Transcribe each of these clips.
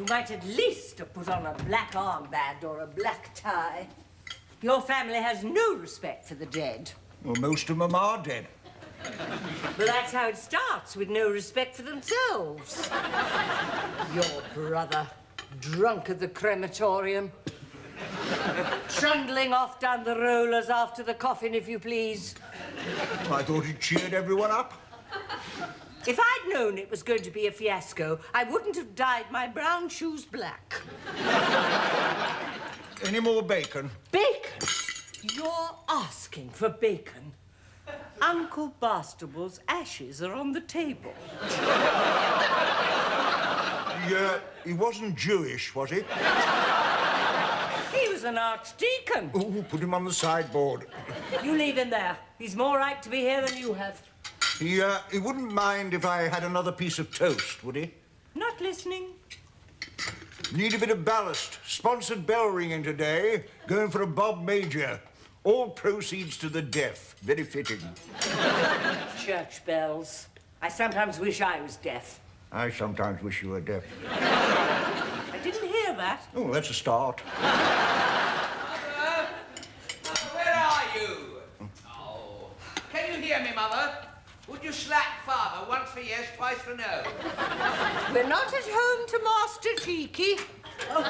You might at least have put on a black armband or a black tie. Your family has no respect for the dead. Well, most of them are dead. Well, that's how it starts, with no respect for themselves. Your brother, drunk at the crematorium. Trundling off down the rollers after the coffin, if you please. I thought it cheered everyone up. If I'd known it was going to be a fiasco, I wouldn't have dyed my brown shoes black. Any more bacon? Bacon? You're asking for bacon. Uncle Bastable's ashes are on the table. Yeah, he wasn't Jewish, was he? He was an archdeacon. Oh, put him on the sideboard. You leave him there. He's more right to be here than you have. He wouldn't mind if I had another piece of toast, would he? Not listening. Need a bit of ballast. Sponsored bell ringing today. Going for a Bob Major. All proceeds to the deaf. Very fitting. Church bells. I sometimes wish I was deaf. I sometimes wish you were deaf. I didn't hear that. Oh, that's a start. Mother! Where are you? Oh. Can you hear me, Mother? Would you slap Father once for yes, twice for no? We're not at home to Master Cheeky. Oh,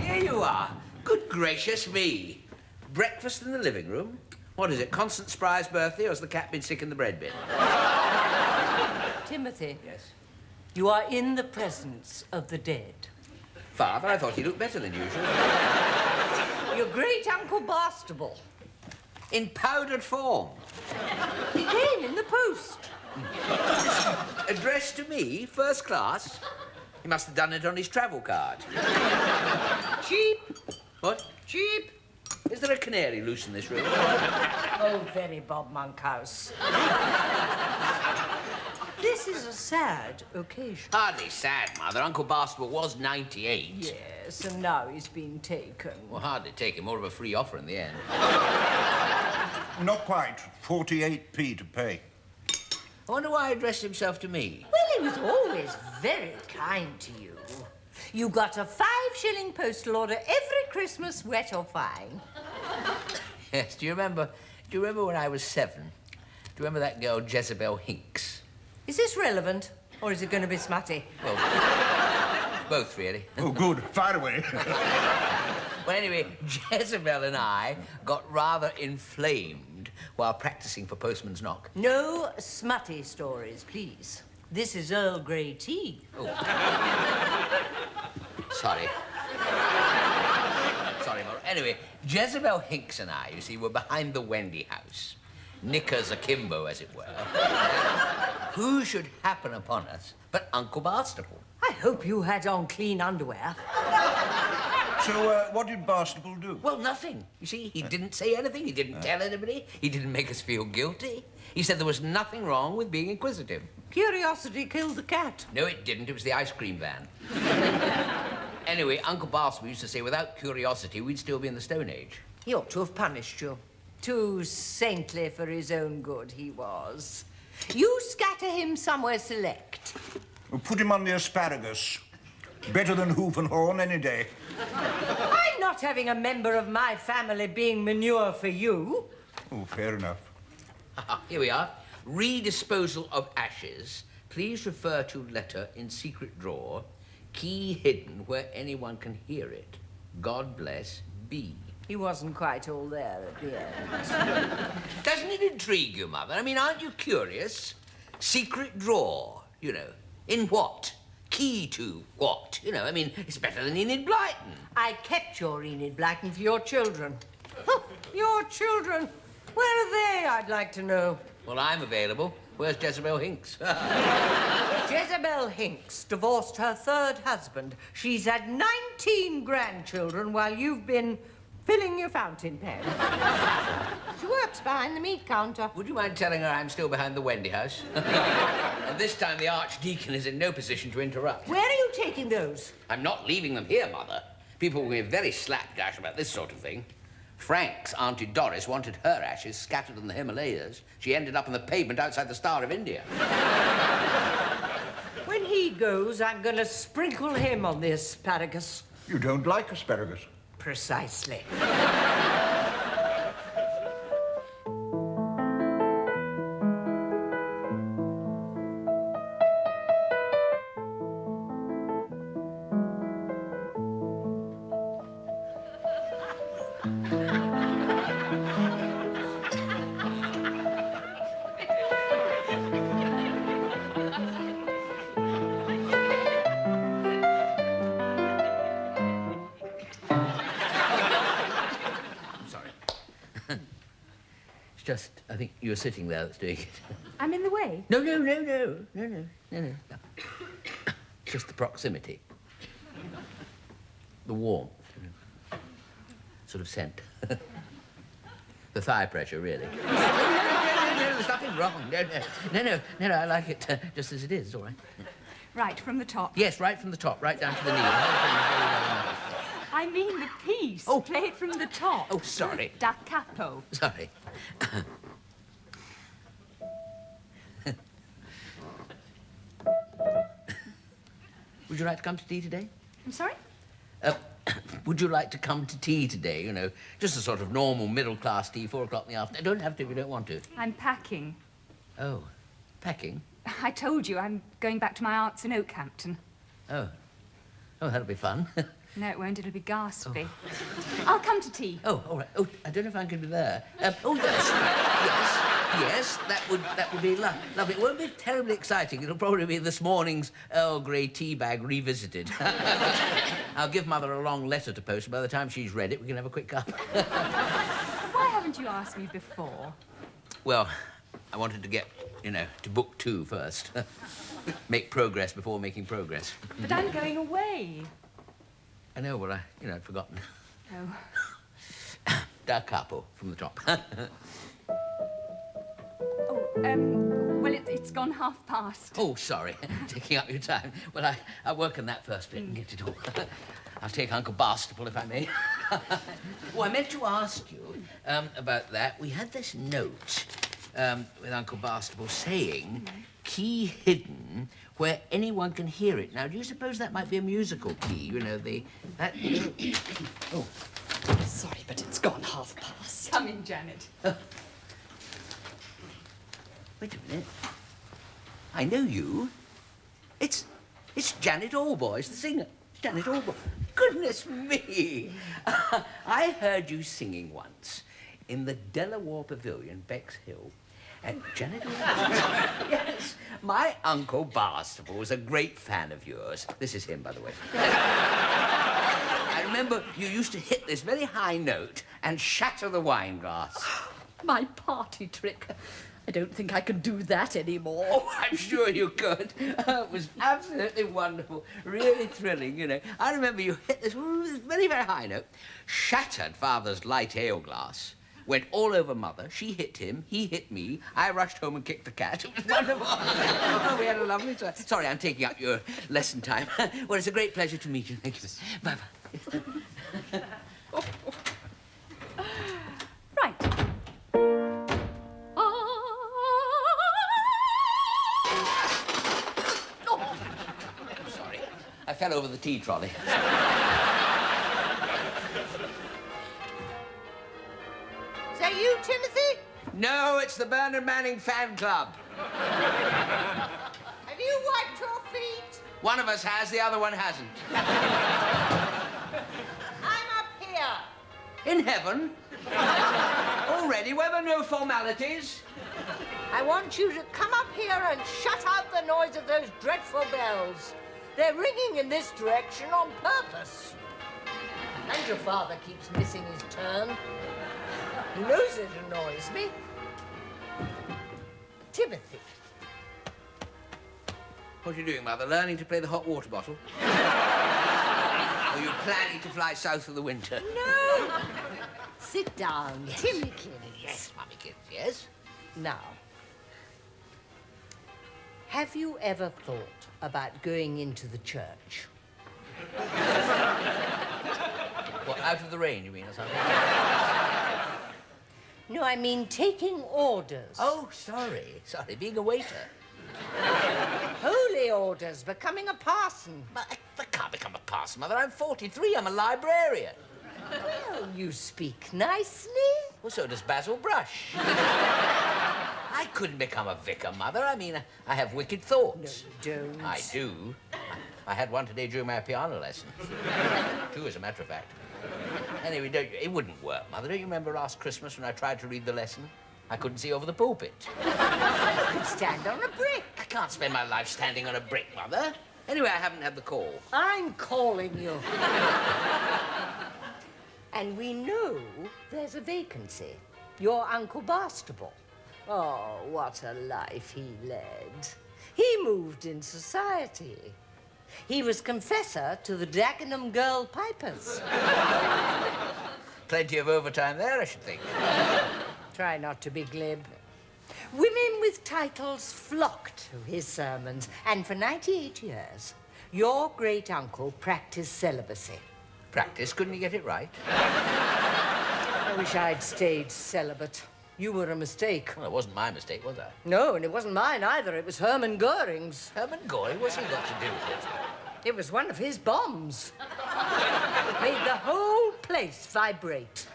here you are. Good gracious me. Breakfast in the living room? What is it, Constance Spry's birthday, or has the cat been sick in the bread bin? Timothy. Yes? You are in the presence of the dead. Father, I thought he looked better than usual. Your great Uncle Bastable. In powdered form. He came in the post. Addressed to me, first class. He must have done it on his travel card. Cheap. What? Cheap. Is there a canary loose in this room? Oh, very Bob Monkhouse. This is a sad occasion. Hardly sad, Mother. Uncle Bastable was 98. Yes, and now he's been taken. Well, hardly taken. More of a free offer in the end. Not quite. 48p to pay. I wonder why he addressed himself to me. Well, he was always very kind to you. You got a 5-shilling postal order every Christmas, wet or fine. Yes, do you remember when I was 7? Do you remember that girl Jezebel Hinks? Is this relevant, or is it going to be smutty? Well, both, really. Oh, good. Fire away. Well, anyway, Jezebel and I got rather inflamed while practicing for postman's knock. No smutty stories, please. This is Earl Grey tea. Oh. Sorry. Sorry, Mother. Anyway, Jezebel Hinks and I, you see, were behind the Wendy house. Knickers akimbo, as it were. Who should happen upon us but Uncle Bastable? I hope you had on clean underwear. So, what did Bastable do? Well, nothing. You see, he didn't say anything. He didn't tell anybody. He didn't make us feel guilty. He said there was nothing wrong with being inquisitive. Curiosity killed the cat. No, it didn't. It was the ice cream van. Anyway, Uncle Bastable used to say without curiosity, we'd still be in the Stone Age. He ought to have punished you. Too saintly for his own good, he was. You scatter him somewhere select. Well, put him on the asparagus. Better than hoof and horn any day. I'm not having a member of my family being manure for you. Oh, fair enough. Here we are. Redisposal of ashes. Please refer to letter in secret drawer. Key hidden where anyone can hear it. God bless, B. He wasn't quite all there at the end. Doesn't it intrigue you, Mother? I mean, aren't you curious? Secret drawer, you know. In what? Key to what? You know, I mean, it's better than Enid Blyton. I kept your Enid Blyton for your children. Your children. Where are they, I'd like to know? Well, I'm available. Where's Jezebel Hinks? Jezebel Hinks divorced her 3rd husband. She's had 19 grandchildren while you've been filling your fountain pen. She works behind the meat counter. Would you mind telling her I'm still behind the Wendy house? And this time the Archdeacon is in no position to interrupt. Where are you taking those? I'm not leaving them here, Mother. People will be very slapdash about this sort of thing. Frank's Auntie Doris wanted her ashes scattered in the Himalayas. She ended up on the pavement outside the Star of India. When he tea goes, I'm going to sprinkle him on the asparagus. You don't like asparagus? Precisely. It's just, I think you're sitting there that's doing it. I'm in the way. No. Just the proximity. The warmth. Sort of scent. The thigh pressure, really. No, there's nothing wrong. No, I like it just as it is, all right. Right, from the top. Yes, right from the top, right down to the knee. I mean the piece. Oh. Play it from the top. Oh, sorry. Da capo. Sorry. Would you like to come to tea today? I'm sorry? Would you like to come to tea today? You know, just a sort of normal middle-class tea, 4 o'clock in the afternoon. Don't have to if you don't want to. I'm packing. Oh, packing? I told you I'm going back to my aunt's in Oakhampton. Oh, that'll be fun. No, it won't. It'll be ghastly. I'll come to tea. Oh, all right. Oh, I don't know if I'm going to be there. Oh, yes, that would be lovely. It won't be terribly exciting. It'll probably be this morning's Earl Grey tea bag revisited. I'll give Mother a long letter to post. By the time she's read it, we can have a quick cup. Why haven't you asked me before? Well, I wanted to get, to book 2 first. Make progress before making progress. But I'm going away. I know, well, I'd forgotten. Oh. Da capo from the top. Well, it's gone past. Oh, sorry. Taking up your time. Well, I'll work on that first bit and get it all. I'll take Uncle Barstable, if I may. I meant to ask you about that. We had this note with Uncle Barstable saying, key hidden where anyone can hear it. Now, do you suppose that might be a musical key? Oh. Sorry, but it's gone past. Come in, Janet. Wait a minute. I know you. It's Janet Allboys, the singer. Janet Allboys. Goodness me! I heard you singing once in the Delaware Pavilion, Bexhill. And Janet Allboys. Yes, my Uncle Barstable was a great fan of yours. This is him, by the way. I remember you used to hit this very high note and shatter the wine glass. My party trick. I don't think I can do that anymore. Oh, I'm sure you could. It was absolutely wonderful, really thrilling, I remember you hit this very, very high note, shattered Father's light ale glass, went all over Mother. She hit him, he hit me. I rushed home and kicked the cat. It was wonderful. Oh, we had a lovely time. Sorry, I'm taking up your lesson time. Well, it's a great pleasure to meet you. Thank you. Bye-bye. Right. Sorry. I fell over the tea trolley. Is that you, Timothy? No, it's the Bernard Manning fan club. Have you wiped your feet? One of us has, the other one hasn't. I'm up here. In heaven? Already? Were there no formalities? I want you to come up here and shut out the noise of those dreadful bells. They're ringing in this direction on purpose. And your father keeps missing his turn. He knows it annoys me. Timothy. What are you doing, Mother? Learning to play the hot water bottle? Or are you planning to fly south for the winter? No. Sit down, Timothy. Yes, Mummy kids, yes. Now, have you ever thought about going into the church? What, out of the rain, you mean, or something? No, I mean taking orders. Oh, sorry, being a waiter. Oh, holy orders, becoming a parson. I can't become a parson, Mother. I'm 43. I'm a librarian. Well, you speak nicely. Well, so does Basil Brush. I couldn't become a vicar, Mother. I mean, I have wicked thoughts. No, you don't. I do. I had one today during my piano lesson. Two, as a matter of fact. Anyway, it wouldn't work, Mother. Don't you remember last Christmas when I tried to read the lesson? I couldn't see over the pulpit. You could stand on a brick. I can't spend my life standing on a brick, Mother. Anyway, I haven't had the call. I'm calling you. And we know there's a vacancy. Your Uncle Barstable. Oh, what a life he led. He moved in society. He was confessor to the Dagenham Girl Pipers. Plenty of overtime there, I should think. Try not to be glib. Women with titles flocked to his sermons, and for 98 years, your great-uncle practiced celibacy. Practice, couldn't you get it right? I wish I'd stayed celibate. You were a mistake. Well, it wasn't my mistake, was I? No, and it wasn't mine either. It was Hermann Goering's. Herman Goring, what's he got to do with it? It was one of his bombs. It made the whole place vibrate.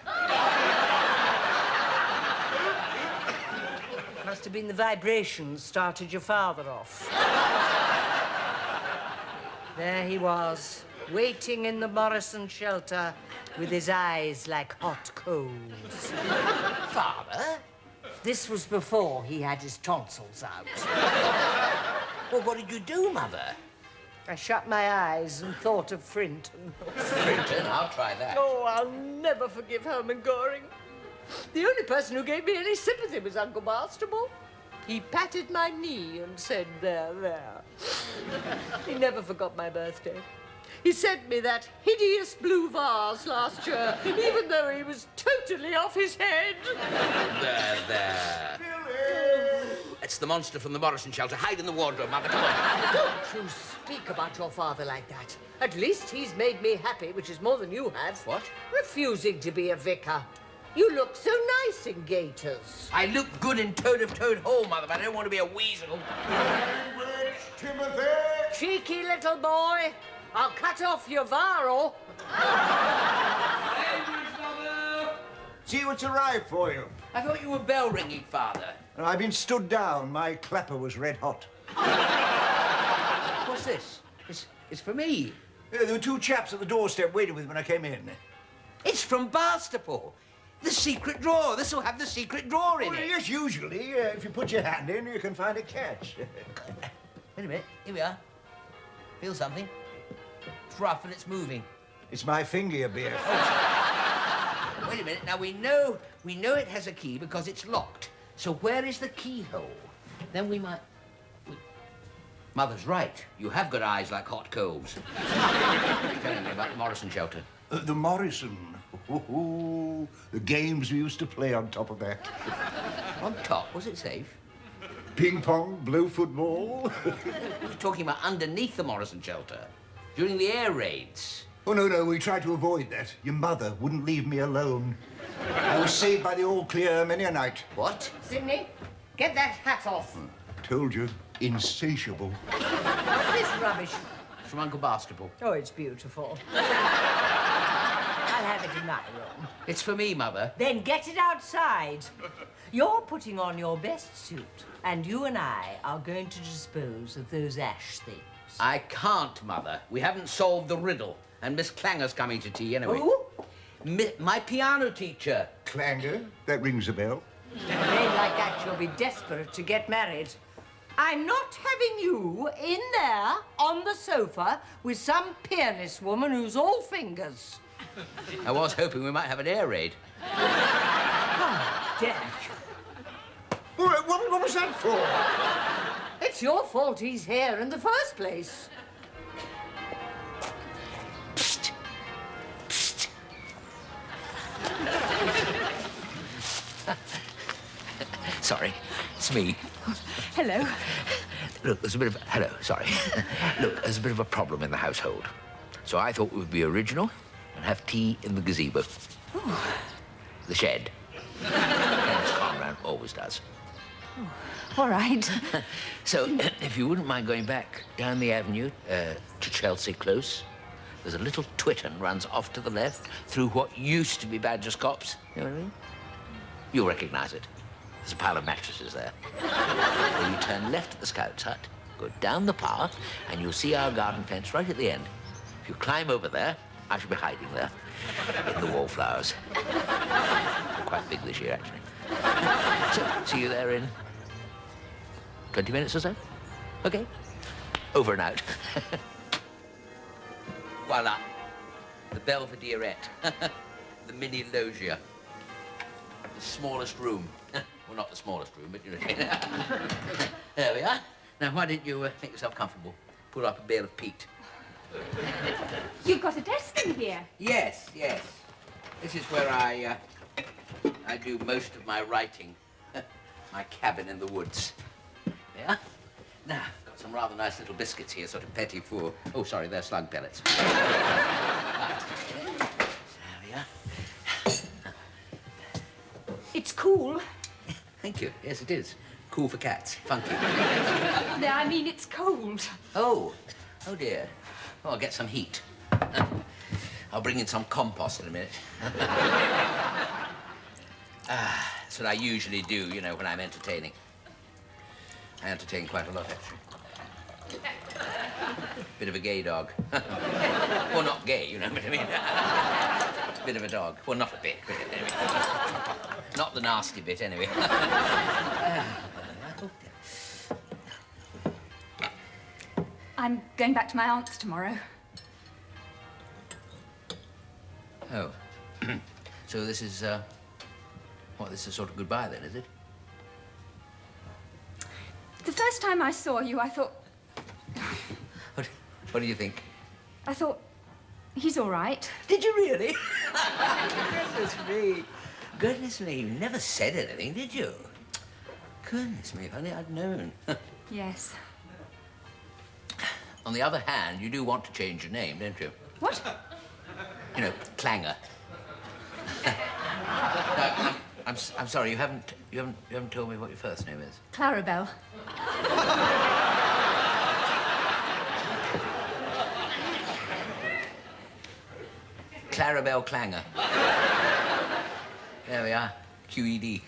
Must have been the vibrations started your father off. There he was, waiting in the Morrison shelter with his eyes like hot coals. Father? This was before he had his tonsils out. Well, what did you do, Mother? I shut my eyes and thought of Frinton. Frinton, I'll try that. Oh, I'll never forgive Hermann Goring. The only person who gave me any sympathy was Uncle Barstable. He patted my knee and said, there, there. He never forgot my birthday. He sent me that hideous blue vase last year, even though he was totally off his head. There. It's the monster from the Morrison shelter. Hide in the wardrobe, Mother. Come on. Don't you speak about your father like that. At least he's made me happy, which is more than you have. What? Refusing to be a vicar. You look so nice in gaiters. I look good in Toad Hole, Mother, but I don't want to be a weasel. Language, Timothy! Cheeky little boy. I'll cut off your varl. See what's arrived for you. I thought you were bell ringing, Father. I've been stood down. My clapper was red hot. What's this? It's for me. Yeah, there were two chaps at the doorstep waiting with me when I came in. It's from Barstable. The secret drawer. This will have the secret drawer in Well, it. yes, usually, if you put your hand in, you can find a catch. Wait a minute. Here we are. Feel something. It's rough and it's moving. It's my finger, beer. Wait a minute. Now, we know it has a key because it's locked. So where is the keyhole? Then we might... Mother's right. You have got eyes like hot coals. Telling me about the Morrison shelter. The Morrison. Ooh, the games we used to play on top of that. On top, was it safe? Ping pong, blue football. We're talking about underneath the Morrison shelter. During the air raids. Oh, no, we tried to avoid that. Your mother wouldn't leave me alone. I was saved by the all clear many a night. What? Sidney, get that hat off. Told you, insatiable. What's this rubbish? It's from Uncle Barstable. Oh, it's beautiful. I'll have it in my room. It's for me, Mother. Then get it outside. You're putting on your best suit, and you and I are going to dispose of those ash things. I can't, Mother. We haven't solved the riddle. And Miss Clanger's coming to tea anyway. Who? My piano teacher. Clanger, that rings a bell. A name like that, you'll be desperate to get married. I'm not having you in there on the sofa with some peerless woman who's all fingers. I was hoping we might have an air raid. Oh, Jack. What was that for? It's your fault he's here in the first place. Psst. Psst. Sorry, it's me. Hello. Look, there's a bit of... Hello, sorry. Look, there's a bit of a problem in the household. So I thought we would be original and have tea in the gazebo. The shed. As Conrad always does. All right. So, if you wouldn't mind going back down the avenue to Chelsea Close, there's a little twitten runs off to the left through what used to be Badger's Copse. You know what I mean? You'll recognize it. There's a pile of mattresses there. Then you turn left at the Scout's hut, go down the path, and you'll see our garden fence right at the end. If you climb over there, I shall be hiding there in the wallflowers. They're quite big this year, actually. So, see you there in 20 minutes or so? Okay. Over and out. Voila. The Belvederette. The mini loggia. The smallest room. Well, not the smallest room, but you know what I mean. There we are. Now, why don't you make yourself comfortable? Pull up a bale of peat. You've got a desk in here. Yes, yes. This is where I do most of my writing. My cabin in the woods. There. Now, got some rather nice little biscuits here, sort of petit four. Oh, sorry, they're slug pellets. Right. There we are. It's cool. Thank you. Yes, it is. Cool for cats. Funky. No, I mean, it's cold. Oh. Oh, dear. Oh, I'll get some heat. I'll bring in some compost in a minute. That's what I usually do, you know, when I'm entertaining. I entertain quite a lot, actually. Bit of a gay dog. Well, not gay, you know what I mean. Bit of a dog. Well, not a bit, but anyway. Not the nasty bit, anyway. I'm going back to my aunt's tomorrow. Oh. So this is, this is sort of goodbye then, is it? The first time I saw you, I thought... What do you think? I thought, he's all right. Did you really? Goodness me. Goodness me, you never said anything, did you? Goodness me, if only I'd known. Yes. On the other hand, you do want to change your name, don't you? What? You know, Clanger. No, I'm sorry, you haven't told me what your first name is. Clarabelle. Clarabelle Clanger. There we are. QED.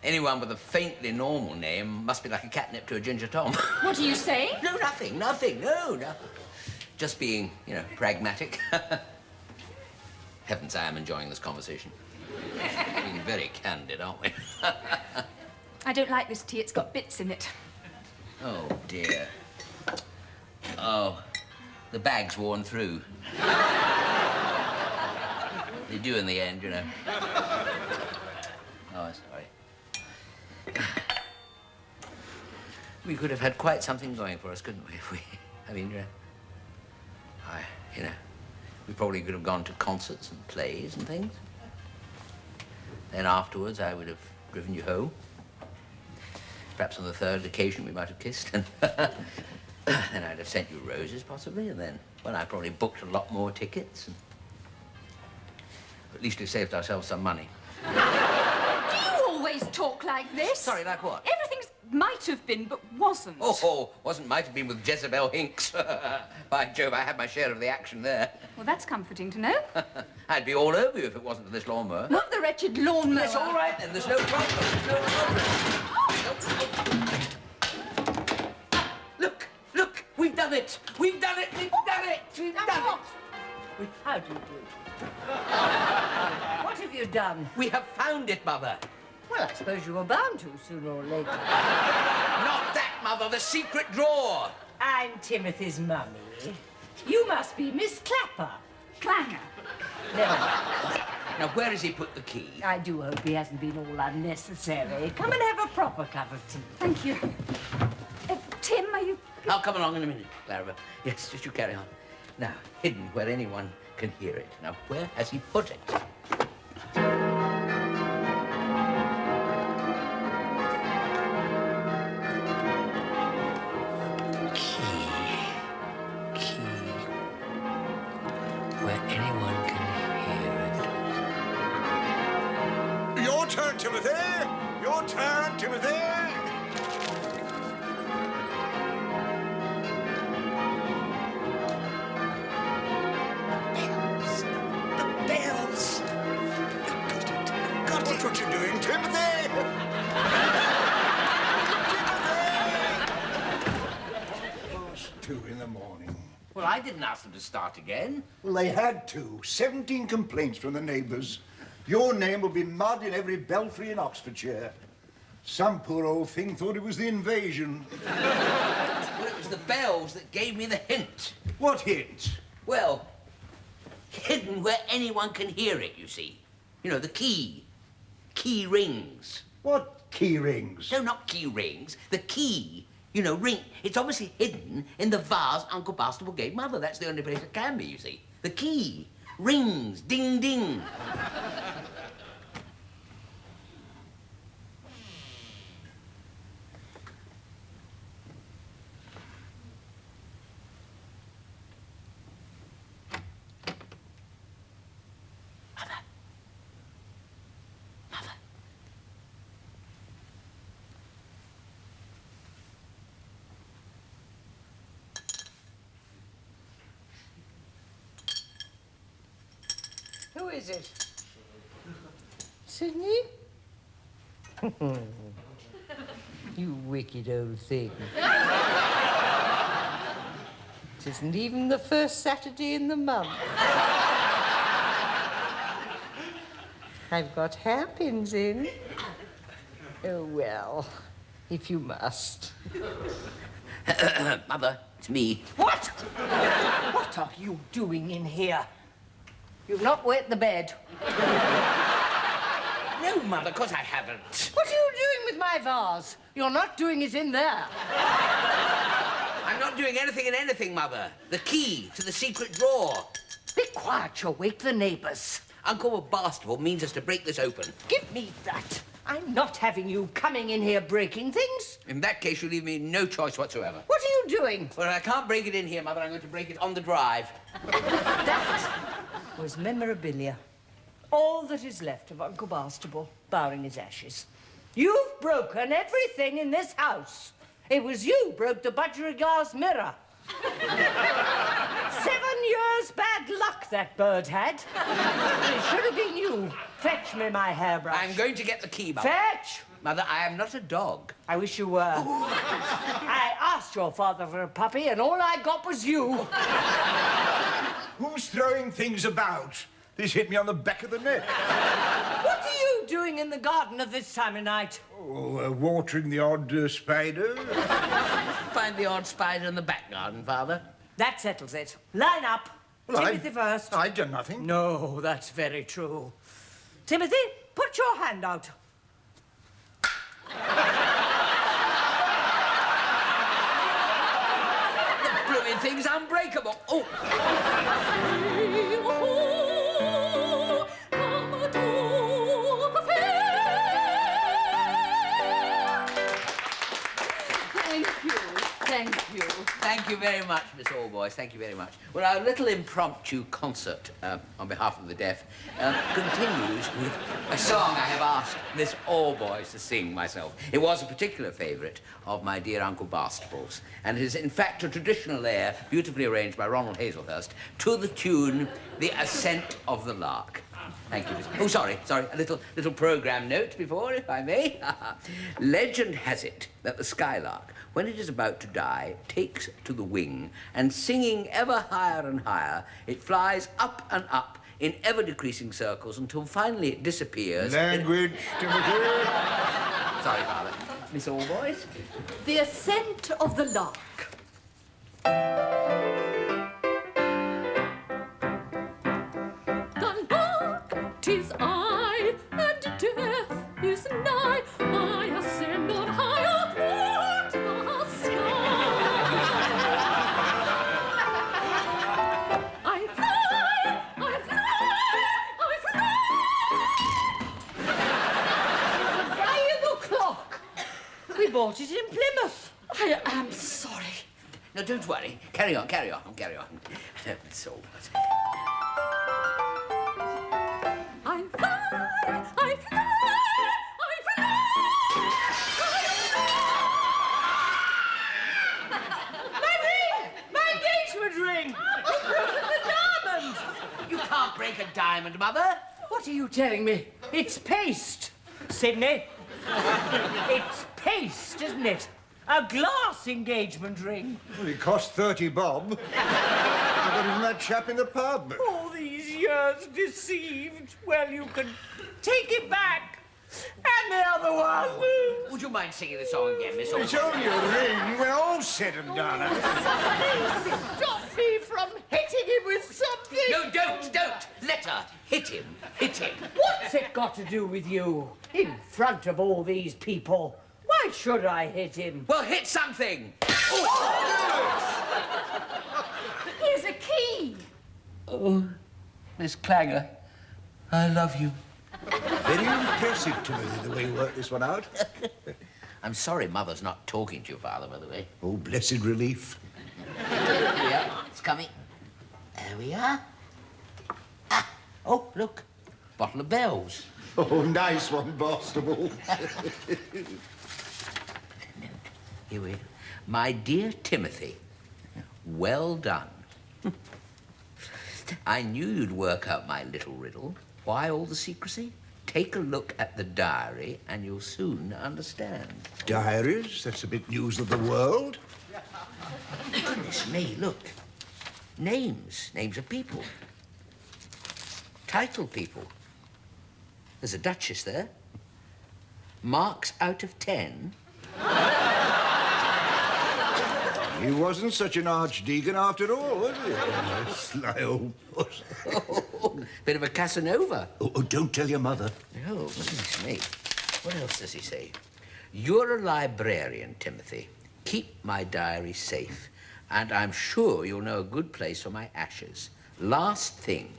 Anyone with a faintly normal name must be like a catnip to a ginger tom. What are you saying? No, nothing. No. Just being, you know, pragmatic. Heavens, I am enjoying this conversation. Being very candid, aren't we? I don't like this tea. It's got bits in it. Oh, dear. Oh, the bag's worn through. They do in the end, you know. Oh, sorry. We could have had quite something going for us, couldn't we? If we, I mean, we probably could have gone to concerts and plays and things. Then afterwards, I would have driven you home. Perhaps on the third occasion, we might have kissed. And then I'd have sent you roses, possibly. And then, well, I probably booked a lot more tickets. And at least we saved ourselves some money. You always talk like this. Sorry, like what? Everything's might have been, but wasn't. Oh, might have been with Jezebel Hinks. By Jove, I had my share of the action there. Well, that's comforting to know. I'd be all over you if it wasn't for this lawnmower. Not the wretched lawnmower. That's all right, then. There's no problem. Look, we've done it. We've done it. How do you do? What have you done? We have found it, Mother. Well, I suppose you were bound to, sooner or later. Not that, Mother, the secret drawer. I'm Timothy's mummy. You must be Miss Clapper. Clanger. Never mind. Now, where has he put the key? I do hope he hasn't been all unnecessary. Come and have a proper cup of tea. Thank you. Tim, are you... I'll come along in a minute, Clara. Yes, just you carry on. Now, hidden where anyone can hear it. Now, where has he put it? Key. Where anyone can hear it. Your turn, Timothy. Your Your turn, Timothy. The bells! Watch what you're doing, Timothy. Timothy! 2 in the morning. Well, I didn't ask them to start again. Well, they had to. 17 complaints from the neighbours. Your name will be mud in every belfry in Oxfordshire. Some poor old thing thought it was the invasion. Well, it was the bells that gave me the hint. What hint? Well, hidden where anyone can hear it, you see. You know, the key. Key rings. What key rings? No, not key rings. The key. You know, ring. It's obviously hidden in the vase Uncle Bastable gave Mother. That's the only place it can be, you see. The key. Rings. Ding, ding. Who is it? Sydney? You wicked old thing. It isn't even the first Saturday in the month. I've got hairpins in. Oh, well, if you must. Mother, it's me. What? What are you doing in here? You've not wet the bed. No, Mother, of course I haven't. What are you doing with my vase? You're not doing it in there. I'm not doing anything in anything, Mother. The key to the secret drawer. Be quiet, you'll wake the neighbours. Uncle Bastable means us to break this open. Give me that. I'm not having you coming in here breaking things. In that case, you leave me no choice whatsoever. What are you doing? Well, I can't break it in here, Mother. I'm going to break it on the drive. That was memorabilia. All that is left of Uncle Bastable, barring his ashes. You've broken everything in this house. It was you broke the budgerigars mirror. 7 years bad luck that bird had. It should have been you. Fetch me my hairbrush. I'm going to get the key, Mother. Fetch! Mother, I am not a dog. I wish you were. I asked your father for a puppy, and all I got was you. Who's throwing things about? This hit me on the back of the neck. What are you doing in the garden at this time of night? Oh, watering the odd spider. Find the odd spider in the back garden, Father. That settles it. Line up. Well, Timothy first. I've done nothing. No, that's very true. Timothy, put your hand out. The blooming thing's unbreakable. Oh. Thank you. Thank you very much, Miss Allboys. Thank you very much. Well, our little impromptu concert on behalf of the deaf continues with a song I have asked Miss Allboys to sing myself. It was a particular favourite of my dear Uncle Bastable's, and is in fact a traditional air beautifully arranged by Ronald Hazelhurst to the tune The Ascent of the Lark. Thank you, Miss... Oh, sorry. A little programme note before, if I may. Legend has it that the skylark, when it is about to die, takes to the wing, and singing ever higher and higher, it flies up and up in ever-decreasing circles until finally it disappears. Language, Timothy. Sorry, Father. Miss Allboys? The Ascent of the Lark. The lark, 'tis I, and death is nigh. I ascend on high athwart the sky. I fly, I fly, I fly. Valuable clock. We bought it in Plymouth. I am sorry. No, don't worry. Carry on. Miss Allboys. I fly, I fly, I fly. diamond, Mother. What are you telling me? It's paste, Sidney. It's paste, isn't it? A glass engagement ring. Well, it cost 30 bob. I got it from that chap in the pub. All these years deceived. Well, you can take it back. And the other one. Would you mind singing the song again, Miss It's Osborne? only a ring. We're all said and done. Stop me from hitting him with something. No, don't. Let her. Hit him. What's it got to do with you? In front of all these people. Why should I hit him? Well, hit something. Here's a key. Oh, Miss Clanger, I love you. Very impressive to me, the way you worked this one out. I'm sorry Mother's not talking to your father, by the way. Oh, blessed relief. Here we are. It's coming. There we are. Ah, oh, look. Bottle of bells. Oh, nice one, Barstable. Here we are. My dear Timothy, well done. I knew you'd work out my little riddle. Why all the secrecy? Take a look at the diary and you'll soon understand. Diaries? That's a bit news of the world. Goodness me, look. Names of people. Title people. There's a duchess there. Marks out of 10. He wasn't such an archdeacon after all, was he? Sly old puss. Bit of a Casanova. Oh, don't tell your mother. Oh, goodness me. What else does he say? You're a librarian, Timothy. Keep my diary safe, and I'm sure you'll know a good place for my ashes. Last thing.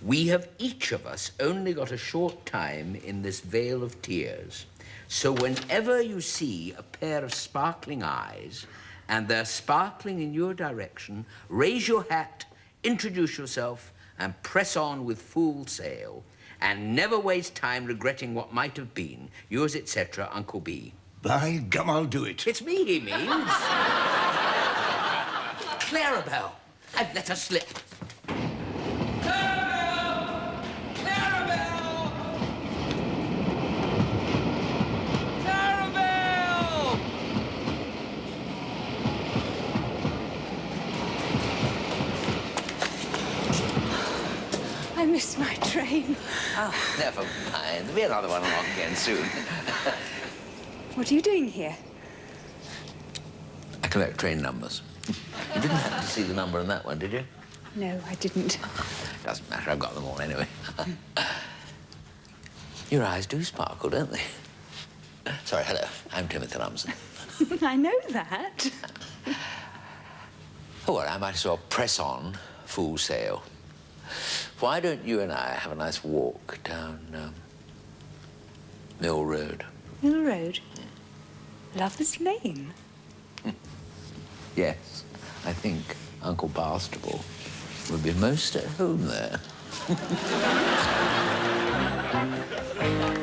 We have each of us only got a short time in this vale of tears. So whenever you see a pair of sparkling eyes, and they're sparkling in your direction, raise your hat, introduce yourself, and press on with full sail, and never waste time regretting what might have been. Yours, etc., Uncle B. By gum, I'll do it. It's me he means. Clarabelle. I've let her slip. Clarabelle! Clarabelle! Clarabelle! I missed my train. Oh, never mind. There'll be another one along again soon. What are you doing here? I collect train numbers. You didn't happen to see the number on that one, did you? No, I didn't. Doesn't matter, I've got them all anyway. Your eyes do sparkle, don't they? Sorry, hello. I'm Timothy Lumsden. I know that. Oh, well, I might as well press on full sail. Why don't you and I have a nice walk down Mill Road? Mill Road? Lover's Lane. Yes, I think Uncle Barstable would be most at home there.